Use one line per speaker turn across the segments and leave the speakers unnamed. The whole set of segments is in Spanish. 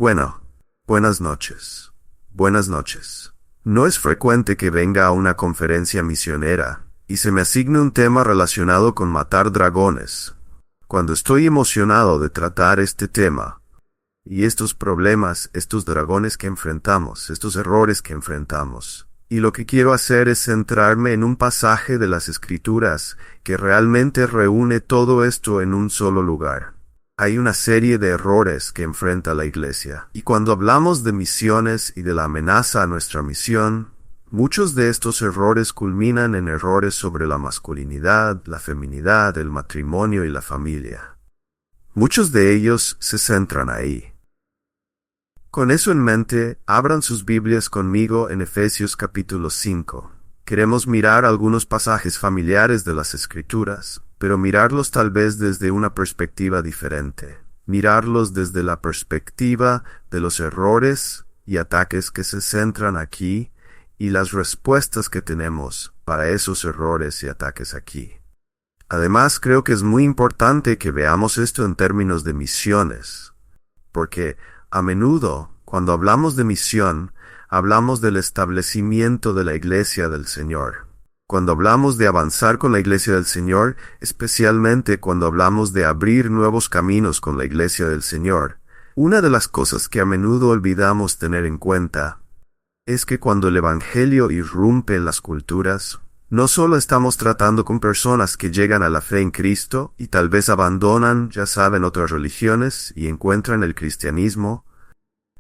Bueno, buenas noches. Buenas noches. No es frecuente que venga a una conferencia misionera y se me asigne un tema relacionado con matar dragones. Cuando estoy emocionado de tratar este tema y estos problemas, estos dragones que enfrentamos, estos errores que enfrentamos, y lo que quiero hacer es centrarme en un pasaje de las Escrituras que realmente reúne todo esto en un solo lugar. Hay una serie de errores que enfrenta la Iglesia, y cuando hablamos de misiones y de la amenaza a nuestra misión, muchos de estos errores culminan en errores sobre la masculinidad, la feminidad, el matrimonio y la familia. Muchos de ellos se centran ahí. Con eso en mente, abran sus Biblias conmigo en Efesios capítulo 5. Queremos mirar algunos pasajes familiares de las Escrituras, pero mirarlos tal vez desde una perspectiva diferente. Mirarlos desde la perspectiva de los errores y ataques que se centran aquí y las respuestas que tenemos para esos errores y ataques aquí. Además, creo que es muy importante que veamos esto en términos de misiones, porque a menudo, cuando hablamos de misión, hablamos del establecimiento de la Iglesia del Señor. Cuando hablamos de avanzar con la Iglesia del Señor, especialmente cuando hablamos de abrir nuevos caminos con la Iglesia del Señor, una de las cosas que a menudo olvidamos tener en cuenta es que cuando el Evangelio irrumpe en las culturas, no solo estamos tratando con personas que llegan a la fe en Cristo y tal vez abandonan, ya saben, otras religiones y encuentran el cristianismo,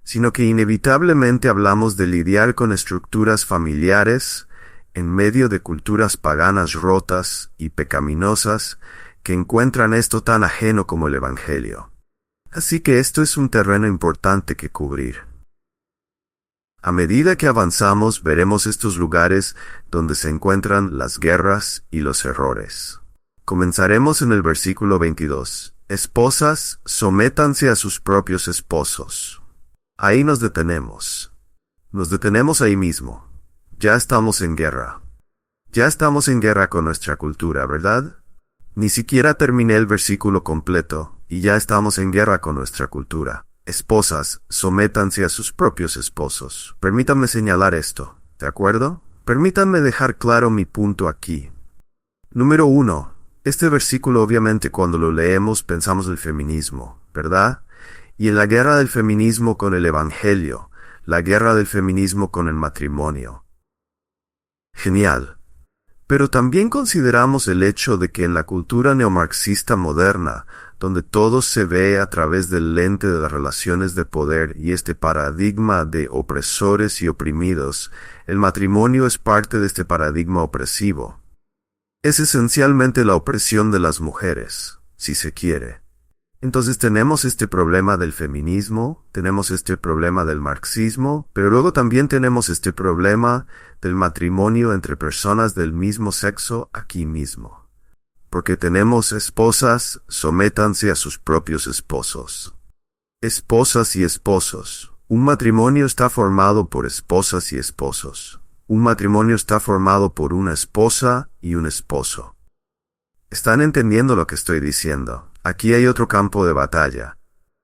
sino que inevitablemente hablamos de lidiar con estructuras familiares en medio de culturas paganas rotas y pecaminosas que encuentran esto tan ajeno como el Evangelio. Así que esto es un terreno importante que cubrir. A medida que avanzamos, veremos estos lugares donde se encuentran las guerras y los errores. Comenzaremos en el versículo 22. Esposas, sométanse a sus propios esposos. Ahí nos detenemos. Nos detenemos ahí mismo. Ya estamos en guerra. Ya estamos en guerra con nuestra cultura, ¿verdad? Ni siquiera terminé el versículo completo, y ya estamos en guerra con nuestra cultura. Esposas, sométanse a sus propios esposos. Permítanme señalar esto, ¿de acuerdo? Permítanme dejar claro mi punto aquí. Número 1. Este versículo obviamente cuando lo leemos pensamos el feminismo, ¿verdad? Y en la guerra del feminismo con el Evangelio, la guerra del feminismo con el matrimonio. Genial. Pero también consideramos el hecho de que en la cultura neomarxista moderna, donde todo se ve a través del lente de las relaciones de poder y este paradigma de opresores y oprimidos, el matrimonio es parte de este paradigma opresivo. Es esencialmente la opresión de las mujeres, si se quiere. Entonces tenemos este problema del feminismo, tenemos este problema del marxismo, pero luego también tenemos este problema del matrimonio entre personas del mismo sexo aquí mismo. Porque tenemos esposas, sométanse a sus propios esposos. Esposas y esposos. Un matrimonio está formado por esposas y esposos. Un matrimonio está formado por una esposa y un esposo. ¿Están entendiendo lo que estoy diciendo? Aquí hay otro campo de batalla.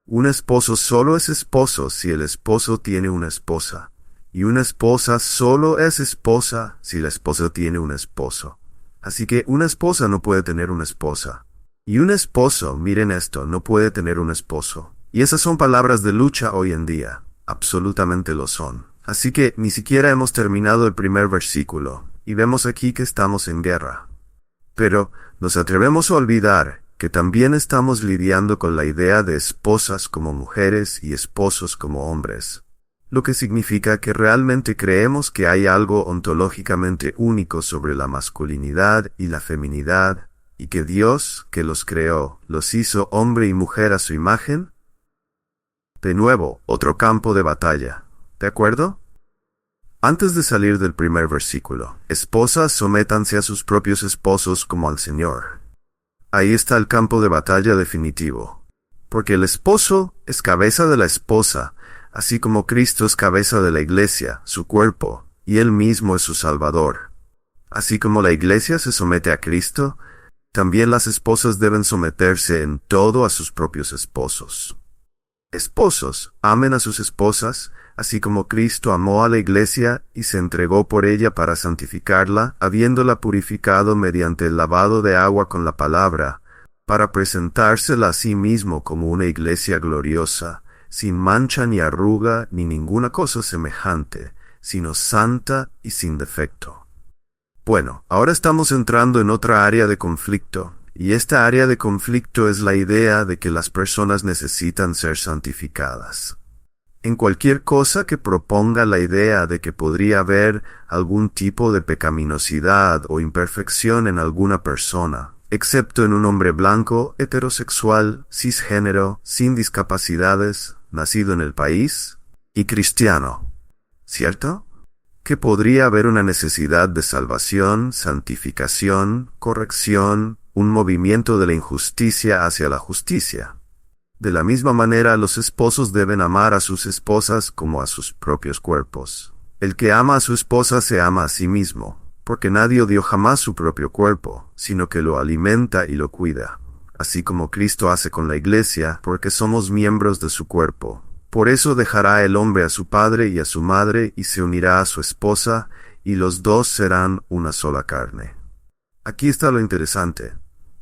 Un esposo solo es esposo si el esposo tiene una esposa. Y una esposa solo es esposa si la esposa tiene un esposo. Así que una esposa no puede tener una esposa. Y un esposo, miren esto, no puede tener un esposo. Y esas son palabras de lucha hoy en día. Absolutamente lo son. Así que ni siquiera hemos terminado el primer versículo. Y vemos aquí que estamos en guerra. Pero nos atrevemos a olvidar que también estamos lidiando con la idea de esposas como mujeres y esposos como hombres, lo que significa que realmente creemos que hay algo ontológicamente único sobre la masculinidad y la feminidad, y que Dios, que los creó, los hizo hombre y mujer a su imagen. De nuevo, otro campo de batalla, ¿de acuerdo? Antes de salir del primer versículo, esposas, sométanse a sus propios esposos como al Señor. Ahí está el campo de batalla definitivo. Porque el esposo es cabeza de la esposa, así como Cristo es cabeza de la Iglesia, su cuerpo, y Él mismo es su Salvador. Así como la Iglesia se somete a Cristo, también las esposas deben someterse en todo a sus propios esposos. Esposos, amen a sus esposas, así como Cristo amó a la iglesia y se entregó por ella para santificarla, habiéndola purificado mediante el lavado de agua con la palabra, para presentársela a sí mismo como una iglesia gloriosa, sin mancha ni arruga ni ninguna cosa semejante, sino santa y sin defecto. Bueno, ahora estamos entrando en otra área de conflicto, y esta área de conflicto es la idea de que las personas necesitan ser santificadas. En cualquier cosa que proponga la idea de que podría haber algún tipo de pecaminosidad o imperfección en alguna persona, excepto en un hombre blanco, heterosexual, cisgénero, sin discapacidades, nacido en el país, y cristiano, ¿cierto? Que podría haber una necesidad de salvación, santificación, corrección, un movimiento de la injusticia hacia la justicia. De la misma manera, los esposos deben amar a sus esposas como a sus propios cuerpos. El que ama a su esposa se ama a sí mismo, porque nadie odió jamás su propio cuerpo, sino que lo alimenta y lo cuida, así como Cristo hace con la iglesia, porque somos miembros de su cuerpo. Por eso dejará el hombre a su padre y a su madre, y se unirá a su esposa, y los dos serán una sola carne. Aquí está lo interesante.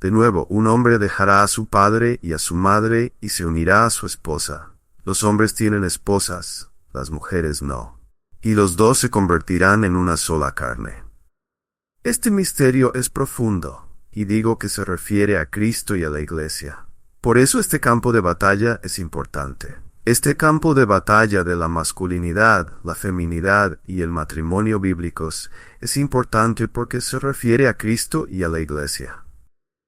De nuevo, un hombre dejará a su padre y a su madre, y se unirá a su esposa. Los hombres tienen esposas, las mujeres no. Y los dos se convertirán en una sola carne. Este misterio es profundo, y digo que se refiere a Cristo y a la iglesia. Por eso este campo de batalla es importante. Este campo de batalla de la masculinidad, la feminidad y el matrimonio bíblicos es importante porque se refiere a Cristo y a la iglesia.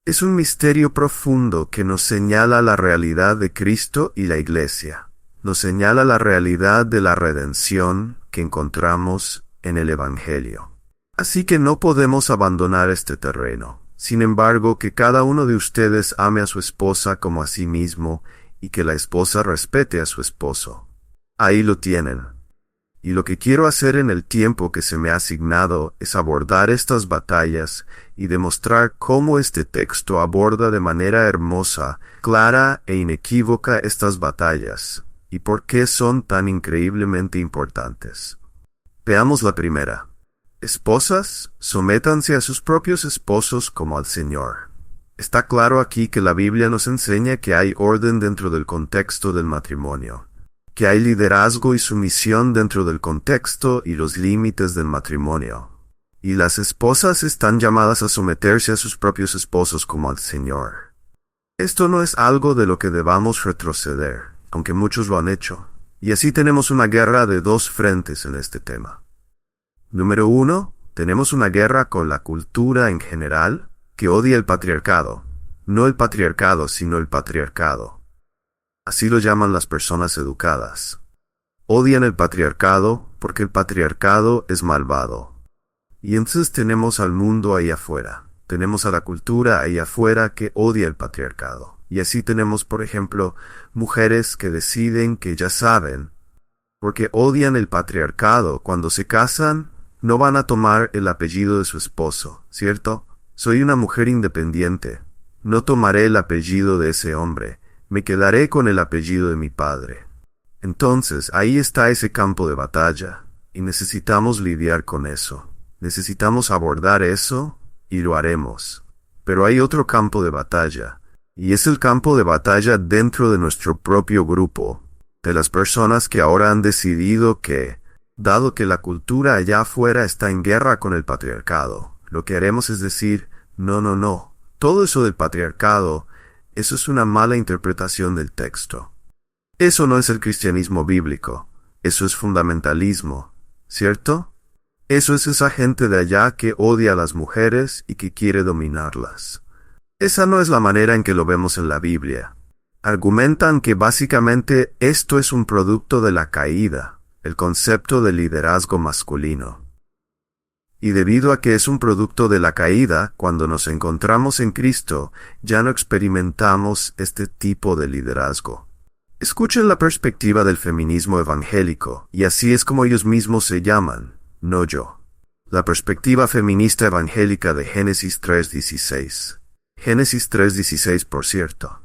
Es un misterio profundo que nos señala la realidad de Cristo y la iglesia. Nos señala la realidad de la redención que encontramos en el Evangelio. Así que no podemos abandonar este terreno. Sin embargo, que cada uno de ustedes ame a su esposa como a sí mismo, y que la esposa respete a su esposo. Ahí lo tienen. Y lo que quiero hacer en el tiempo que se me ha asignado es abordar estas batallas y demostrar cómo este texto aborda de manera hermosa, clara e inequívoca estas batallas, y por qué son tan increíblemente importantes. Veamos la primera. Esposas, sométanse a sus propios esposos como al Señor. Está claro aquí que la Biblia nos enseña que hay orden dentro del contexto del matrimonio, que hay liderazgo y sumisión dentro del contexto y los límites del matrimonio. Y las esposas están llamadas a someterse a sus propios esposos como al Señor. Esto no es algo de lo que debamos retroceder, aunque muchos lo han hecho. Y así tenemos una guerra de dos frentes en este tema. Número 1, tenemos una guerra con la cultura en general, que odia el patriarcado. No el patriarcado, sino el patriarcado. Así lo llaman las personas educadas. Odian el patriarcado porque el patriarcado es malvado. Y entonces tenemos al mundo ahí afuera. Tenemos a la cultura ahí afuera que odia el patriarcado. Y así tenemos, por ejemplo, mujeres que deciden que ya saben, porque odian el patriarcado, cuando se casan, no van a tomar el apellido de su esposo, ¿cierto? Soy una mujer independiente. No tomaré el apellido de ese hombre. Me quedaré con el apellido de mi padre. Entonces, ahí está ese campo de batalla, y necesitamos lidiar con eso. Necesitamos abordar eso, y lo haremos. Pero hay otro campo de batalla, y es el campo de batalla dentro de nuestro propio grupo, de las personas que ahora han decidido que, dado que la cultura allá afuera está en guerra con el patriarcado, lo que haremos es decir, no, todo eso del patriarcado, eso es una mala interpretación del texto. Eso no es el cristianismo bíblico, eso es fundamentalismo, ¿cierto? Eso es esa gente de allá que odia a las mujeres y que quiere dominarlas. Esa no es la manera en que lo vemos en la Biblia. Argumentan que básicamente esto es un producto de la caída, el concepto de liderazgo masculino. Y debido a que es un producto de la caída, cuando nos encontramos en Cristo, ya no experimentamos este tipo de liderazgo. Escuchen la perspectiva del feminismo evangélico, y así es como ellos mismos se llaman, no yo. La perspectiva feminista evangélica de Génesis 3:16. Génesis 3:16, por cierto.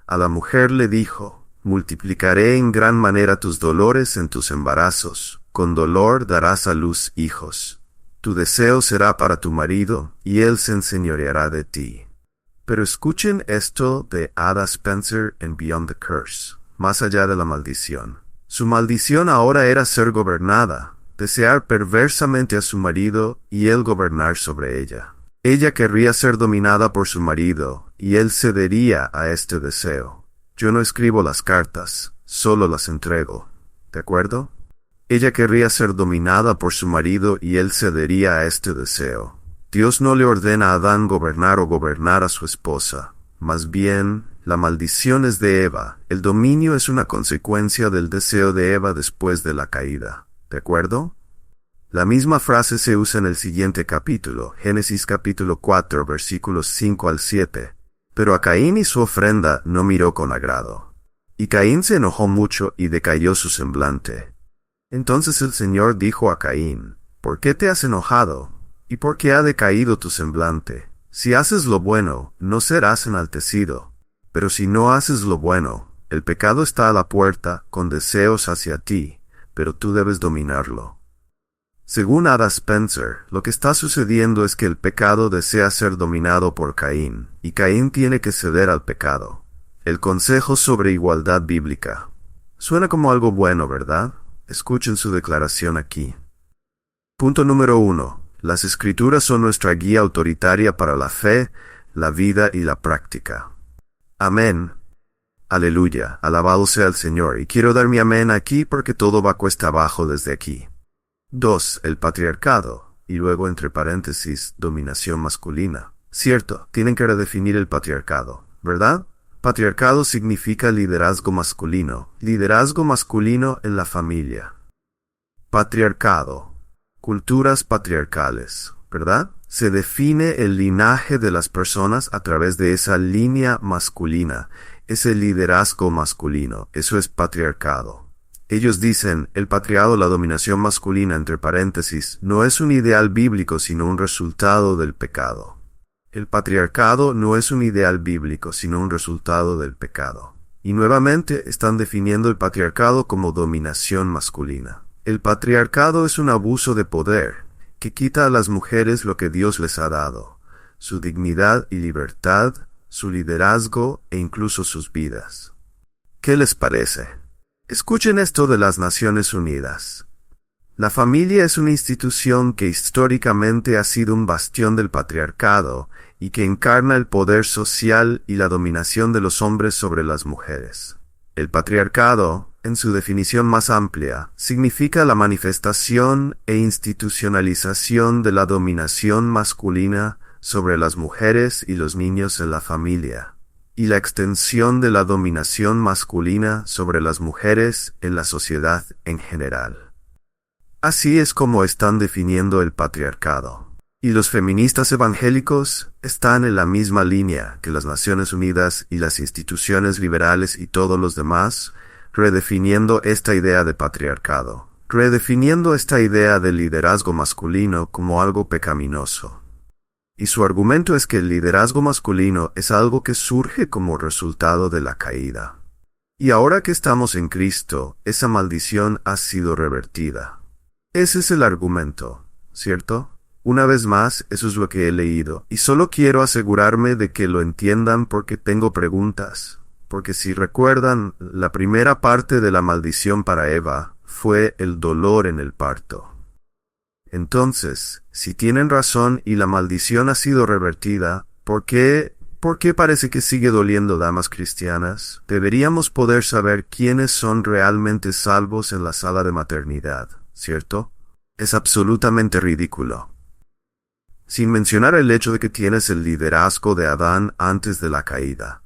A la mujer le dijo, Multiplicaré en gran manera tus dolores en tus embarazos, con dolor darás a luz hijos. Tu deseo será para tu marido, y él se enseñoreará de ti. Pero escuchen esto de Ada Spencer en Beyond the Curse, más allá de la maldición. Su maldición ahora era ser gobernada, desear perversamente a su marido y él gobernar sobre ella. Ella querría ser dominada por su marido, y él cedería a este deseo. Yo no escribo las cartas, solo las entrego. ¿De acuerdo? Ella querría ser dominada por su marido y él cedería a este deseo. Dios no le ordena a Adán gobernar o gobernar a su esposa. Más bien, la maldición es de Eva. El dominio es una consecuencia del deseo de Eva después de la caída. ¿De acuerdo? La misma frase se usa en el siguiente capítulo, Génesis capítulo 4, versículos 5 al 7. Pero a Caín y su ofrenda no miró con agrado. Y Caín se enojó mucho y decayó su semblante. Entonces el Señor dijo a Caín, ¿por qué te has enojado? ¿Y por qué ha decaído tu semblante? Si haces lo bueno, no serás enaltecido. Pero si no haces lo bueno, el pecado está a la puerta, con deseos hacia ti, pero tú debes dominarlo. Según Ada Spencer, lo que está sucediendo es que el pecado desea ser dominado por Caín, y Caín tiene que ceder al pecado. El consejo sobre igualdad bíblica. Suena como algo bueno, ¿verdad? Escuchen su declaración aquí. Punto número 1. Las Escrituras son nuestra guía autoritaria para la fe, la vida y la práctica. Amén. Aleluya, alabado sea el Señor, y quiero dar mi amén aquí porque todo va cuesta abajo desde aquí. 2. El patriarcado, y luego entre paréntesis, dominación masculina. Cierto, tienen que redefinir el patriarcado, ¿verdad? Patriarcado significa liderazgo masculino en la familia. Patriarcado. Culturas patriarcales, ¿verdad? Se define el linaje de las personas a través de esa línea masculina, ese liderazgo masculino, eso es patriarcado. Ellos dicen, el patriarcado, la dominación masculina, entre paréntesis, no es un ideal bíblico sino un resultado del pecado. El patriarcado no es un ideal bíblico sino un resultado del pecado. Y nuevamente están definiendo el patriarcado como dominación masculina. El patriarcado es un abuso de poder, que quita a las mujeres lo que Dios les ha dado, su dignidad y libertad, su liderazgo e incluso sus vidas. ¿Qué les parece? Escuchen esto de las Naciones Unidas. La familia es una institución que históricamente ha sido un bastión del patriarcado y que encarna el poder social y la dominación de los hombres sobre las mujeres. El patriarcado, en su definición más amplia, significa la manifestación e institucionalización de la dominación masculina sobre las mujeres y los niños en la familia, y la extensión de la dominación masculina sobre las mujeres en la sociedad en general. Así es como están definiendo el patriarcado. Y los feministas evangélicos están en la misma línea que las Naciones Unidas y las instituciones liberales y todos los demás, redefiniendo esta idea de patriarcado, redefiniendo esta idea del liderazgo masculino como algo pecaminoso. Y su argumento es que el liderazgo masculino es algo que surge como resultado de la caída. Y ahora que estamos en Cristo, esa maldición ha sido revertida. Ese es el argumento, ¿cierto? Una vez más, eso es lo que he leído, y solo quiero asegurarme de que lo entiendan porque tengo preguntas. Porque si recuerdan, la primera parte de la maldición para Eva fue el dolor en el parto. Entonces, si tienen razón y la maldición ha sido revertida, ¿por qué parece que sigue doliendo, damas cristianas? Deberíamos poder saber quiénes son realmente salvos en la sala de maternidad, ¿cierto? Es absolutamente ridículo. Sin mencionar el hecho de que tienes el liderazgo de Adán antes de la caída.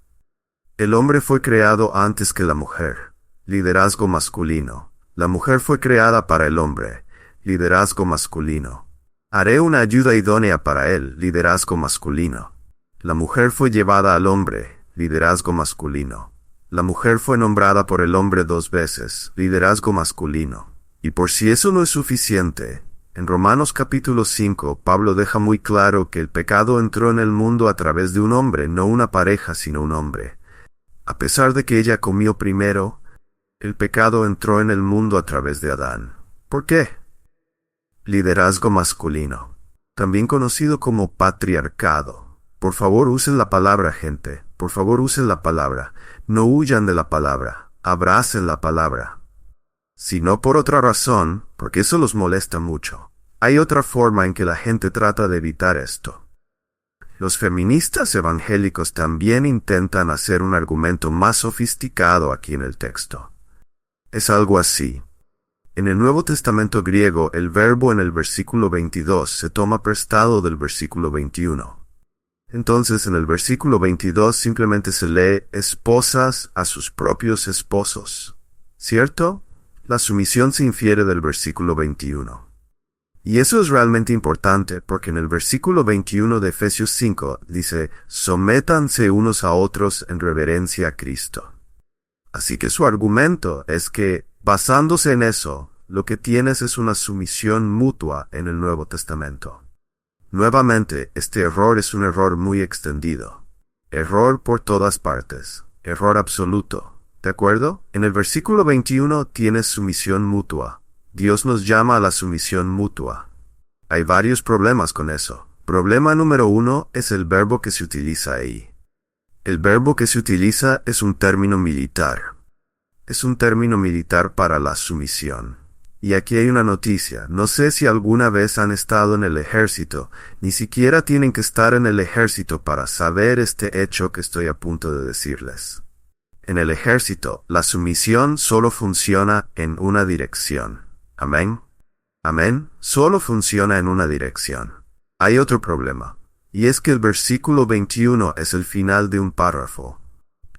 El hombre fue creado antes que la mujer, liderazgo masculino. La mujer fue creada para el hombre, liderazgo masculino. Haré una ayuda idónea para él, liderazgo masculino. La mujer fue llevada al hombre, liderazgo masculino. La mujer fue nombrada por el hombre 2 veces, liderazgo masculino. Y por si eso no es suficiente, en Romanos capítulo 5, Pablo deja muy claro que el pecado entró en el mundo a través de un hombre, no una pareja, sino un hombre. A pesar de que ella comió primero, el pecado entró en el mundo a través de Adán. ¿Por qué? Liderazgo masculino, también conocido como patriarcado. Por favor, usen la palabra, gente. Por favor, usen la palabra. No huyan de la palabra. Abracen la palabra. Si no por otra razón, porque eso los molesta mucho. Hay otra forma en que la gente trata de evitar esto. Los feministas evangélicos también intentan hacer un argumento más sofisticado aquí en el texto. Es algo así. En el Nuevo Testamento griego, el verbo en el versículo 22 se toma prestado del versículo 21. Entonces, en el versículo 22 simplemente se lee esposas a sus propios esposos. ¿Cierto? La sumisión se infiere del versículo 21. Y eso es realmente importante porque en el versículo 21 de Efesios 5 dice, sométanse unos a otros en reverencia a Cristo. Así que su argumento es que, basándose en eso, lo que tienes es una sumisión mutua en el Nuevo Testamento. Nuevamente, este error es un error muy extendido. Error por todas partes. Error absoluto. ¿De acuerdo? En el versículo 21 tienes sumisión mutua. Dios nos llama a la sumisión mutua. Hay varios problemas con eso. Problema número 1 es el verbo que se utiliza ahí. El verbo que se utiliza es un término militar. Es un término militar para la sumisión. Y aquí hay una noticia. No sé si alguna vez han estado en el ejército. Ni siquiera tienen que estar en el ejército para saber este hecho que estoy a punto de decirles. En el ejército, la sumisión solo funciona en una dirección. ¿Amén? ¿Amén? Solo funciona en una dirección. Hay otro problema. Y es que el versículo 21 es el final de un párrafo.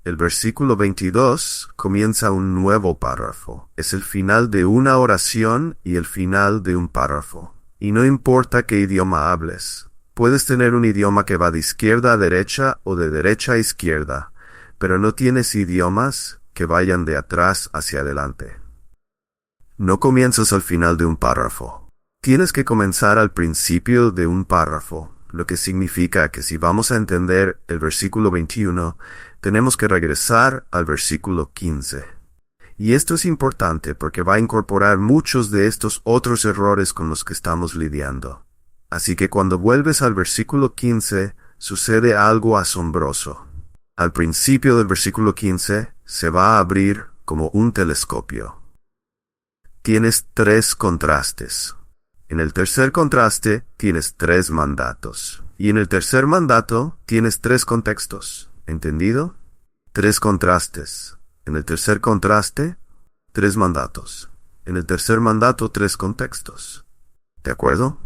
El versículo 22 comienza un nuevo párrafo. Es el final de una oración y el final de un párrafo. Y no importa qué idioma hables. Puedes tener un idioma que va de izquierda a derecha o de derecha a izquierda, pero no tienes idiomas que vayan de atrás hacia adelante. No comienzas al final de un párrafo. Tienes que comenzar al principio de un párrafo, lo que significa que si vamos a entender el versículo 21, tenemos que regresar al versículo 15. Y esto es importante porque va a incorporar muchos de estos otros errores con los que estamos lidiando. Así que cuando vuelves al versículo 15, sucede algo asombroso. Al principio del versículo 15, se va a abrir como un telescopio. Tienes 3 contrastes. En el tercer contraste, tienes 3 mandatos. Y en el tercer mandato, tienes 3 contextos. ¿Entendido? 3 contrastes. En el tercer contraste, 3 mandatos. En el tercer mandato, 3 contextos. ¿De acuerdo?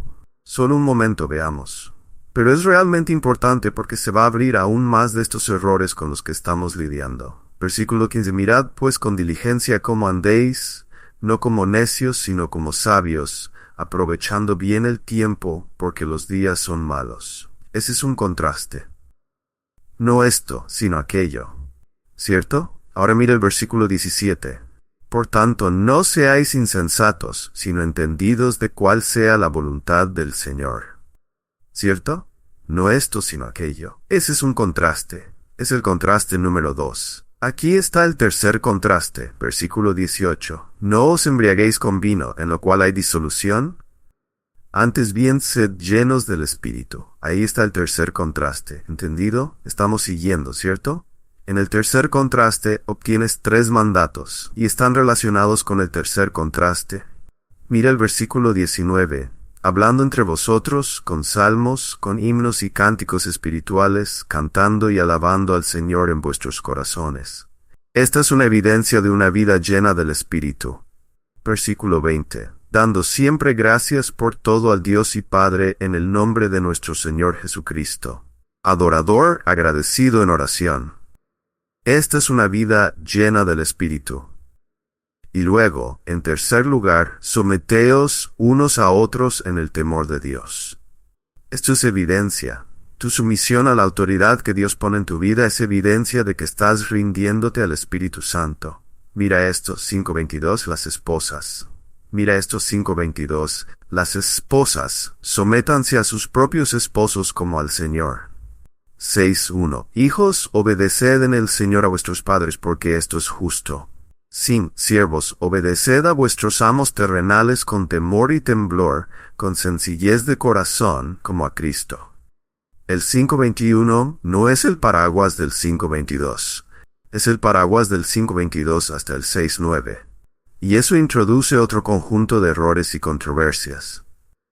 Solo un momento, veamos. Pero es realmente importante porque se va a abrir aún más de estos errores con los que estamos lidiando. Versículo 15. Mirad pues con diligencia cómo andéis, no como necios, sino como sabios, aprovechando bien el tiempo, porque los días son malos. Ese es un contraste. No esto, sino aquello. ¿Cierto? Ahora mira el versículo 17. Por tanto, no seáis insensatos, sino entendidos de cuál sea la voluntad del Señor. ¿Cierto? No esto, sino aquello. Ese es un contraste. Es el contraste número 2. Aquí está el tercer contraste, versículo 18. No os embriaguéis con vino, en lo cual hay disolución. Antes bien, sed llenos del Espíritu. Ahí está el tercer contraste. ¿Entendido? Estamos siguiendo, ¿cierto? En el tercer contraste obtienes 3 mandatos, y están relacionados con el tercer contraste. Mira el versículo 19. Hablando entre vosotros con salmos, con himnos y cánticos espirituales, cantando y alabando al Señor en vuestros corazones. Esta es una evidencia de una vida llena del Espíritu. Versículo 20. Dando siempre gracias por todo al Dios y Padre en el nombre de nuestro Señor Jesucristo. Adorador, agradecido en oración. Esta es una vida llena del Espíritu. Y luego, en tercer lugar, someteos unos a otros en el temor de Dios. Esto es evidencia. Tu sumisión a la autoridad que Dios pone en tu vida es evidencia de que estás rindiéndote al Espíritu Santo. Mira esto, 5:22, las esposas. Mira esto, 5:22, las esposas, sométanse a sus propios esposos como al Señor. 6:1. Hijos, obedeced en el Señor a vuestros padres, porque esto es justo. Sim, siervos, obedeced a vuestros amos terrenales con temor y temblor, con sencillez de corazón, como a Cristo. El 5:21 no es el paraguas del 5:22. Es el paraguas del 5:22 hasta el 6:9. Y eso introduce otro conjunto de errores y controversias.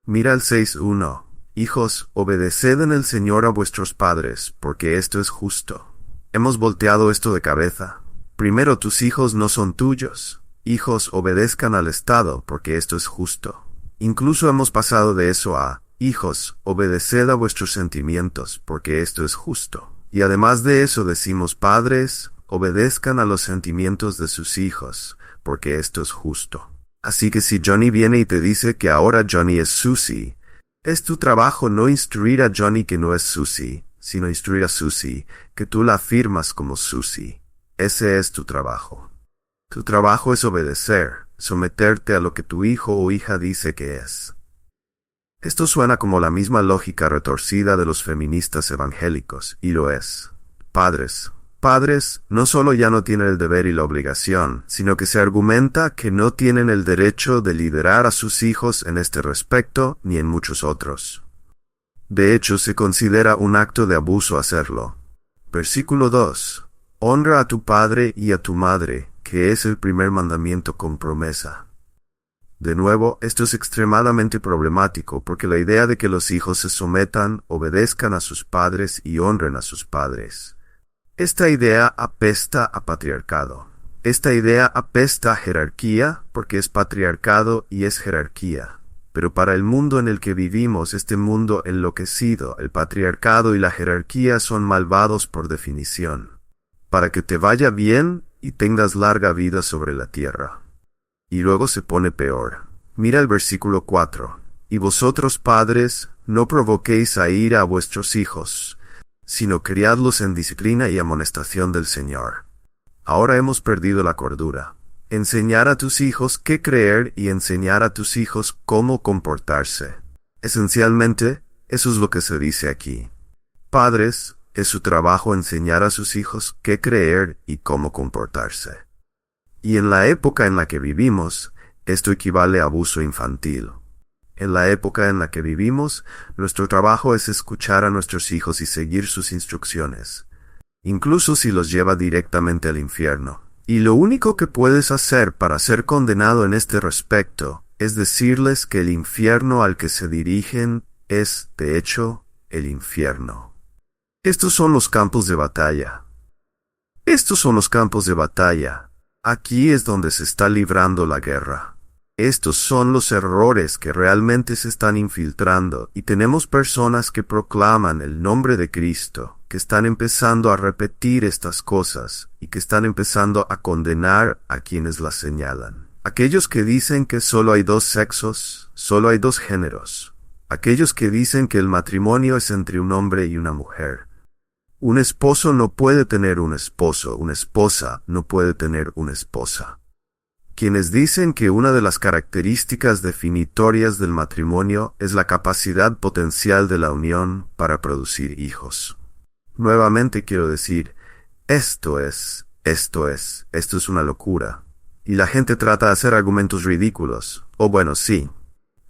Mira el 6:1. Hijos, obedeced en el Señor a vuestros padres, porque esto es justo. Hemos volteado esto de cabeza. Primero, tus hijos no son tuyos. Hijos, obedezcan al Estado, porque esto es justo. Incluso hemos pasado de eso a, hijos, obedeced a vuestros sentimientos, porque esto es justo. Y además de eso decimos, padres, obedezcan a los sentimientos de sus hijos, porque esto es justo. Así que si Johnny viene y te dice que ahora Johnny es Susie, es tu trabajo no instruir a Johnny que no es Susie, sino instruir a Susie que tú la afirmas como Susie. Ese es tu trabajo. Tu trabajo es obedecer, someterte a lo que tu hijo o hija dice que es. Esto suena como la misma lógica retorcida de los feministas evangélicos, y lo es. Padres no solo ya no tienen el deber y la obligación, sino que se argumenta que no tienen el derecho de liderar a sus hijos en este respecto ni en muchos otros. De hecho, se considera un acto de abuso hacerlo. Versículo 2. Honra a tu padre y a tu madre, que es el primer mandamiento con promesa. De nuevo, esto es extremadamente problemático porque la idea de que los hijos se sometan, obedezcan a sus padres y honren a sus padres. Esta idea apesta a patriarcado. Esta idea apesta a jerarquía porque es patriarcado y es jerarquía. Pero para el mundo en el que vivimos, este mundo enloquecido, el patriarcado y la jerarquía son malvados por definición. Para que te vaya bien y tengas larga vida sobre la tierra. Y luego se pone peor. Mira el versículo 4. Y vosotros, padres, no provoquéis a ira a vuestros hijos, sino criadlos en disciplina y amonestación del Señor. Ahora hemos perdido la cordura. Enseñar a tus hijos qué creer y enseñar a tus hijos cómo comportarse. Esencialmente, eso es lo que se dice aquí. Padres, es su trabajo enseñar a sus hijos qué creer y cómo comportarse. Y en la época en la que vivimos, esto equivale a abuso infantil. En la época en la que vivimos, nuestro trabajo es escuchar a nuestros hijos y seguir sus instrucciones, incluso si los lleva directamente al infierno. Y lo único que puedes hacer para ser condenado en este respecto es decirles que el infierno al que se dirigen es, de hecho, el infierno. Estos son los campos de batalla. Estos son los campos de batalla. Aquí es donde se está librando la guerra. Estos son los errores que realmente se están infiltrando y tenemos personas que proclaman el nombre de Cristo, que están empezando a repetir estas cosas y que están empezando a condenar a quienes las señalan. Aquellos que dicen que solo hay dos sexos, solo hay dos géneros. Aquellos que dicen que el matrimonio es entre un hombre y una mujer. Un esposo no puede tener un esposo, una esposa no puede tener una esposa. Quienes dicen que una de las características definitorias del matrimonio es la capacidad potencial de la unión para producir hijos. Nuevamente quiero decir, esto es una locura. Y la gente trata de hacer argumentos ridículos. O bueno, sí.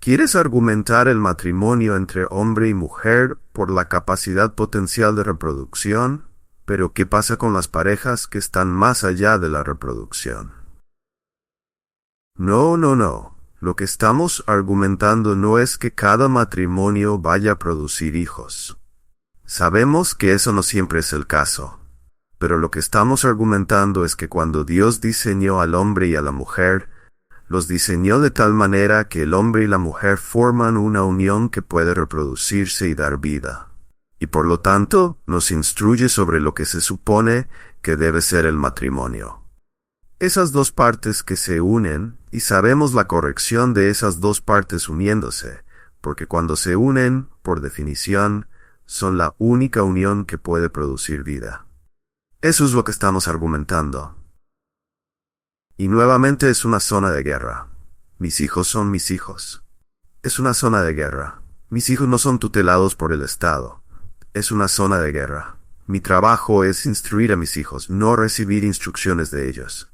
¿Quieres argumentar el matrimonio entre hombre y mujer por la capacidad potencial de reproducción? Pero ¿qué pasa con las parejas que están más allá de la reproducción? No. Lo que estamos argumentando no es que cada matrimonio vaya a producir hijos. Sabemos que eso no siempre es el caso. Pero lo que estamos argumentando es que cuando Dios diseñó al hombre y a la mujer, los diseñó de tal manera que el hombre y la mujer forman una unión que puede reproducirse y dar vida. Y por lo tanto, nos instruye sobre lo que se supone que debe ser el matrimonio. Esas dos partes que se unen, y sabemos la corrección de esas dos partes uniéndose, porque cuando se unen, por definición, son la única unión que puede producir vida. Eso es lo que estamos argumentando. Y nuevamente es una zona de guerra. Mis hijos son mis hijos. Es una zona de guerra. Mis hijos no son tutelados por el Estado. Es una zona de guerra. Mi trabajo es instruir a mis hijos, no recibir instrucciones de ellos.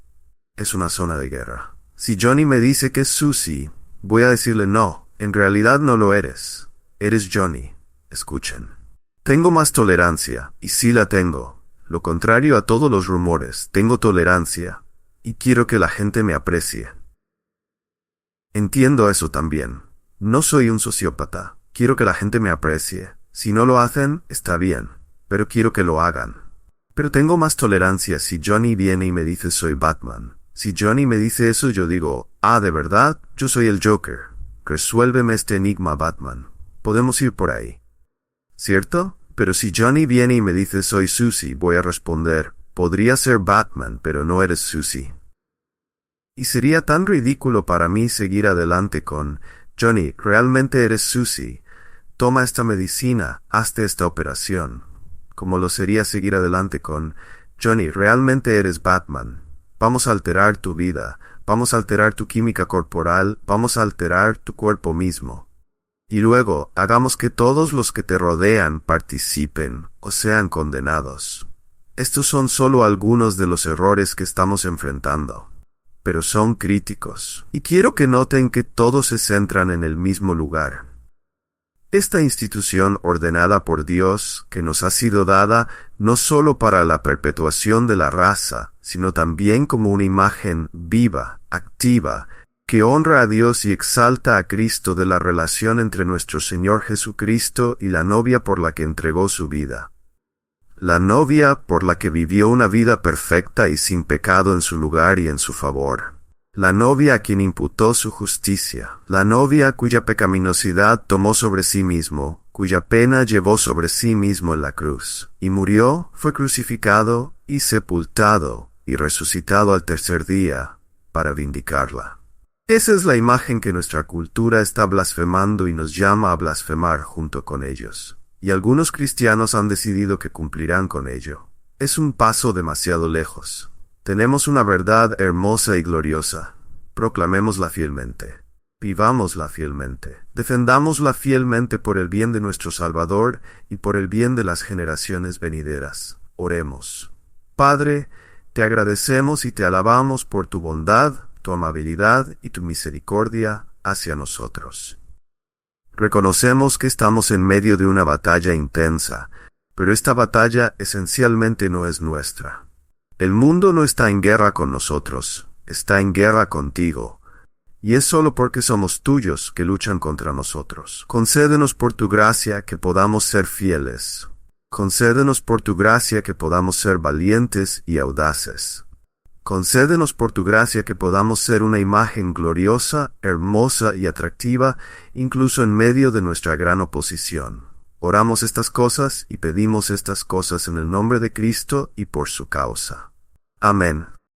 Es una zona de guerra. Si Johnny me dice que es Susie, voy a decirle no, en realidad no lo eres. Eres Johnny. Escuchen. Tengo más tolerancia, y sí la tengo. Lo contrario a todos los rumores, tengo tolerancia, y quiero que la gente me aprecie. Entiendo eso también. No soy un sociópata. Quiero que la gente me aprecie. Si no lo hacen, está bien, pero quiero que lo hagan. Pero tengo más tolerancia si Johnny viene y me dice soy Batman. Si Johnny me dice eso, yo digo, ¿de verdad? Yo soy el Joker. Resuélveme este enigma, Batman. Podemos ir por ahí. ¿Cierto? Pero si Johnny viene y me dice soy Susie, voy a responder, podría ser Batman, pero no eres Susie. Y sería tan ridículo para mí seguir adelante con, Johnny, realmente eres Susie. Toma esta medicina, hazte esta operación. Como lo sería seguir adelante con, Johnny, realmente eres Batman. Vamos a alterar tu vida, vamos a alterar tu química corporal, vamos a alterar tu cuerpo mismo. Y luego, hagamos que todos los que te rodean participen o sean condenados. Estos son solo algunos de los errores que estamos enfrentando, pero son críticos. Y quiero que noten que todos se centran en el mismo lugar. Esta institución ordenada por Dios, que nos ha sido dada no solo para la perpetuación de la raza, sino también como una imagen viva, activa, que honra a Dios y exalta a Cristo de la relación entre nuestro Señor Jesucristo y la novia por la que entregó su vida. La novia por la que vivió una vida perfecta y sin pecado en su lugar y en su favor. La novia a quien imputó su justicia. La novia cuya pecaminosidad tomó sobre sí mismo, cuya pena llevó sobre sí mismo en la cruz. Y murió, fue crucificado y sepultado y resucitado al tercer día para vindicarla. Esa es la imagen que nuestra cultura está blasfemando y nos llama a blasfemar junto con ellos. Y algunos cristianos han decidido que cumplirán con ello. Es un paso demasiado lejos. Tenemos una verdad hermosa y gloriosa. Proclamémosla fielmente. Vivámosla fielmente. Defendámosla fielmente por el bien de nuestro Salvador y por el bien de las generaciones venideras. Oremos. Padre, te agradecemos y te alabamos por tu bondad, tu amabilidad y tu misericordia hacia nosotros. Reconocemos que estamos en medio de una batalla intensa, pero esta batalla esencialmente no es nuestra. El mundo no está en guerra con nosotros, está en guerra contigo, y es solo porque somos tuyos que luchan contra nosotros. Concédenos por tu gracia que podamos ser fieles. Concédenos por tu gracia que podamos ser valientes y audaces. Concédenos por tu gracia que podamos ser una imagen gloriosa, hermosa y atractiva, incluso en medio de nuestra gran oposición. Oramos estas cosas y pedimos estas cosas en el nombre de Cristo y por su causa. Amén.